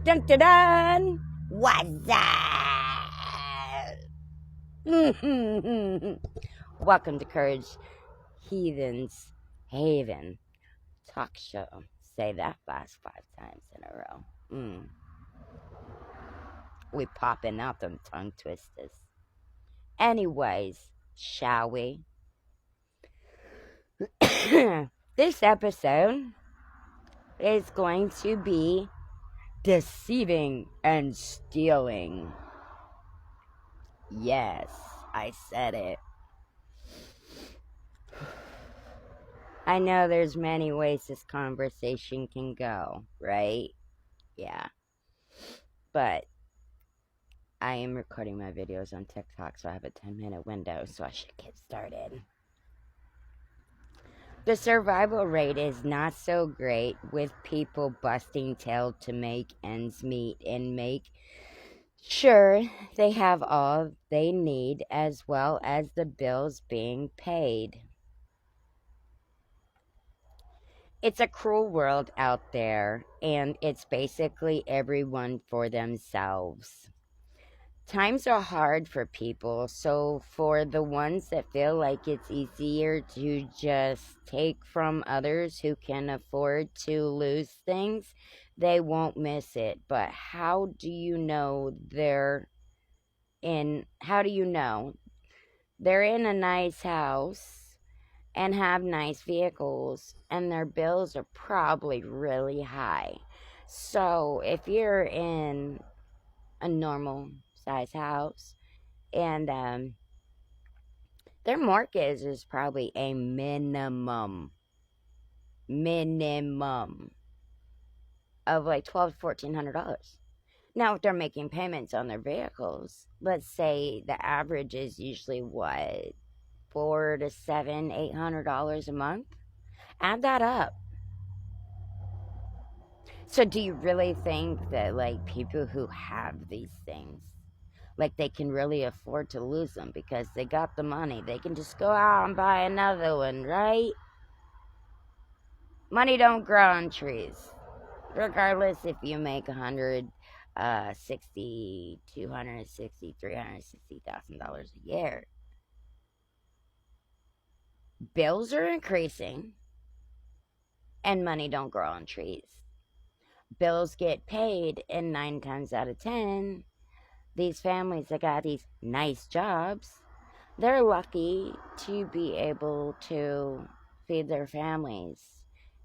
Dun dun dun! What's up? Welcome to Courage Heathens Haven Talk Show. Say that fast 5 times in a row. We popping out them tongue twisters. Anyways, shall we? This episode is going to be deceiving and stealing. Yes, I said it. I know there's many ways this conversation can go, right? Yeah. But I am recording my videos on TikTok, so I have a 10-minute window, so I should get started. The survival rate is not so great with people busting tail to make ends meet and make sure they have all they need as well as the bills being paid. It's a cruel world out there, and it's basically everyone for themselves. Times are hard for people, so for the ones that feel like it's easier to just take from others who can afford to lose things, they won't miss it. But how do you know they're in a nice house and have nice vehicles, and their bills are probably really high? So if you're in a normal size house and their mortgage is probably a minimum of like $1,200 to $1,400. Now if they're making payments on their vehicles, let's say the average is usually what, $400 to $800 a month. Add that up. So do you really think that like people who have these things, like they can really afford to lose them because they got the money? They can just go out and buy another one, right? Money don't grow on trees. Regardless if you make $160,000, $260,000, $360,000 a year. Bills are increasing and money don't grow on trees. Bills get paid, and 9 times out of 10, these families that got these nice jobs, they're lucky to be able to feed their families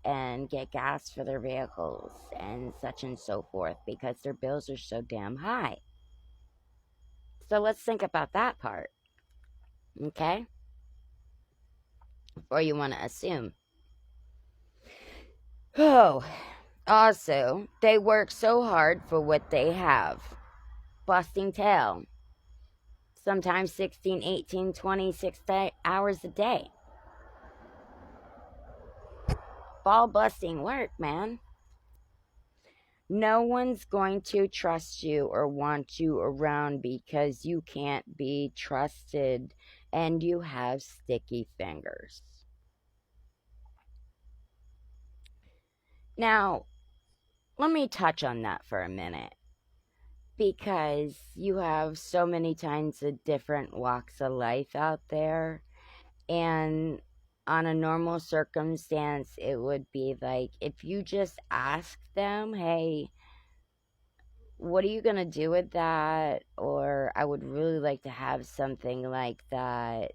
and get gas for their vehicles and such and so forth because their bills are so damn high. So let's think about that part, okay? Or you want to assume. Oh, also, they work so hard for what they have. Busting tail. Sometimes 16, 18, 26 hours a day. Ball busting work, man. No one's going to trust you or want you around because you can't be trusted and you have sticky fingers. Now, let me touch on that for a minute, because you have so many kinds of different walks of life out there, and on a normal circumstance, it would be like if you just ask them, hey, what are you gonna do with that? Or I would really like to have something like that.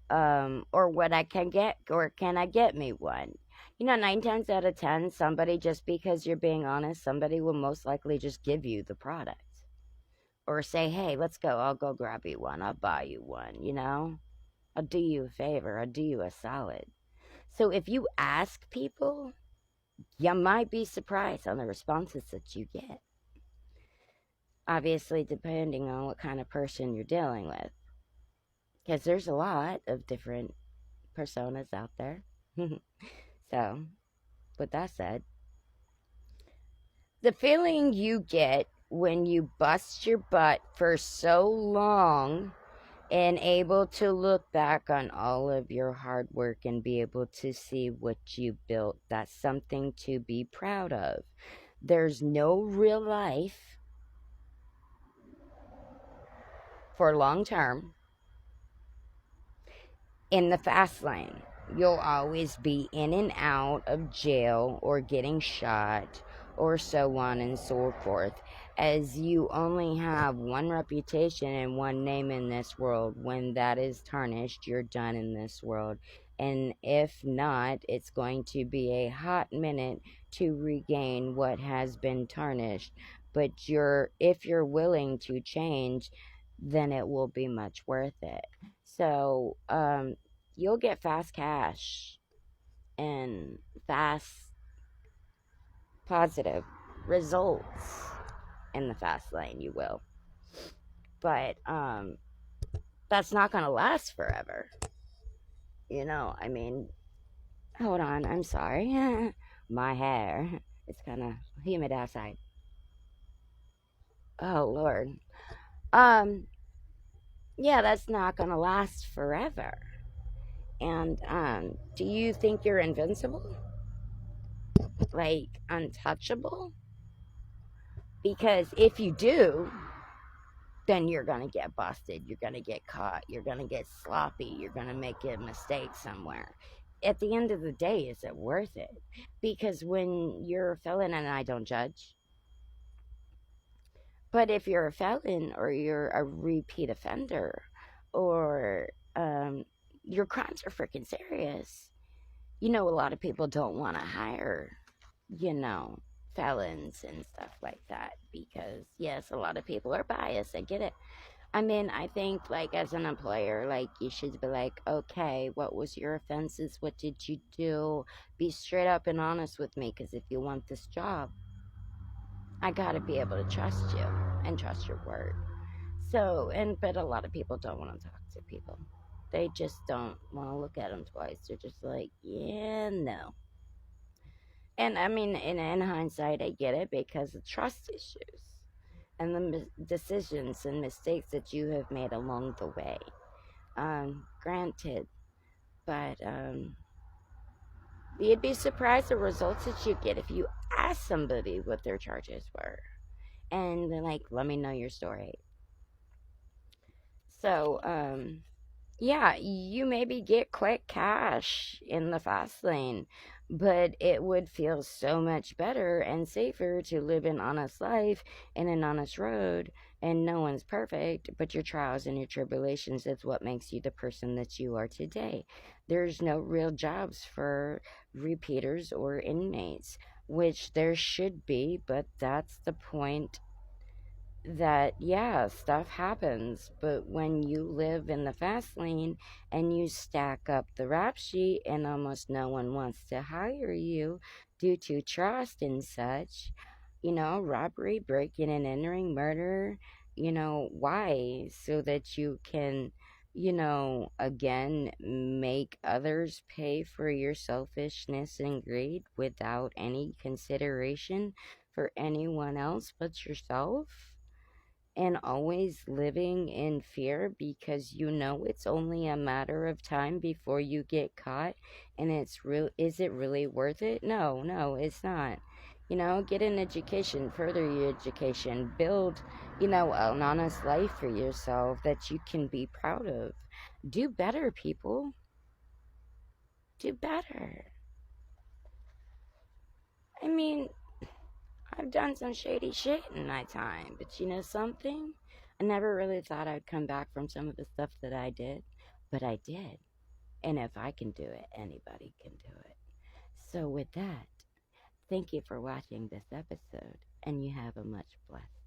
Or what I can get, or can I get me one? 9 times out of 10, somebody, just because you're being honest, somebody will most likely just give you the product. Or say, hey, let's go, I'll go grab you one, I'll buy you one, I'll do you a favor, I'll do you a solid. So if you ask people, you might be surprised on the responses that you get. Obviously, depending on what kind of person you're dealing with. Because there's a lot of different personas out there. So, with that said, the feeling you get when you bust your butt for so long and able to look back on all of your hard work and be able to see what you built, that's something to be proud of. There's no real life for long term in the fast lane. You'll always be in and out of jail or getting shot or so on and so forth, as you only have one reputation and one name in this world. When that is tarnished, you're done in this world. And if not, it's going to be a hot minute to regain what has been tarnished. But if you're willing to change, then it will be much worth it. So, you'll get fast cash and fast positive results in the fast lane. You will, but that's not going to last forever. I mean, hold on, I'm sorry. My hair, it's kind of humid outside. Oh Lord. um yeah, that's not going to last forever. And do you think you're invincible, like untouchable? Because if you do, then you're going to get busted. You're going to get caught. You're going to get sloppy. You're going to make a mistake somewhere. At the end of the day, is it worth it? Because when you're a felon, and I don't judge, but if you're a felon or you're a repeat offender or your crimes are freaking serious, a lot of people don't want to hire, you know, felons and stuff like that because, yes, a lot of people are biased. I get it. I mean, I think, like, as an employer, like, you should be like, okay, what was your offenses? What did you do? Be straight up and honest with me, because if you want this job, I gotta be able to trust you and trust your word. So, but a lot of people don't want to talk to people. They just don't want to look at them twice. They're just like, yeah, no. And I mean, in hindsight, I get it because of trust issues and the decisions and mistakes that you have made along the way. Granted, but you'd be surprised the results that you get if you ask somebody what their charges were, and they're like, "Let me know your story." So, yeah, you maybe get quick cash in the fast lane, but it would feel so much better and safer to live an honest life in an honest road. And no one's perfect, but your trials and your tribulations is what makes you the person that you are today. There's no real jobs for repeaters or inmates, which there should be, but that's the point, that yeah, stuff happens, but when you live in the fast lane and you stack up the rap sheet and almost no one wants to hire you due to trust and such, robbery, breaking and entering, murder, why? So that you can, again, make others pay for your selfishness and greed without any consideration for anyone else but yourself, and always living in fear because it's only a matter of time before you get caught. And is it really worth it? No, no, it's not. Get an education, further your education, build, an honest life for yourself that you can be proud of. Do better, people. Do better. I mean, I've done some shady shit in my time, but you know something? I never really thought I'd come back from some of the stuff that I did, but I did. And if I can do it, anybody can do it. So, with that, thank you for watching this episode, and you have a much blessed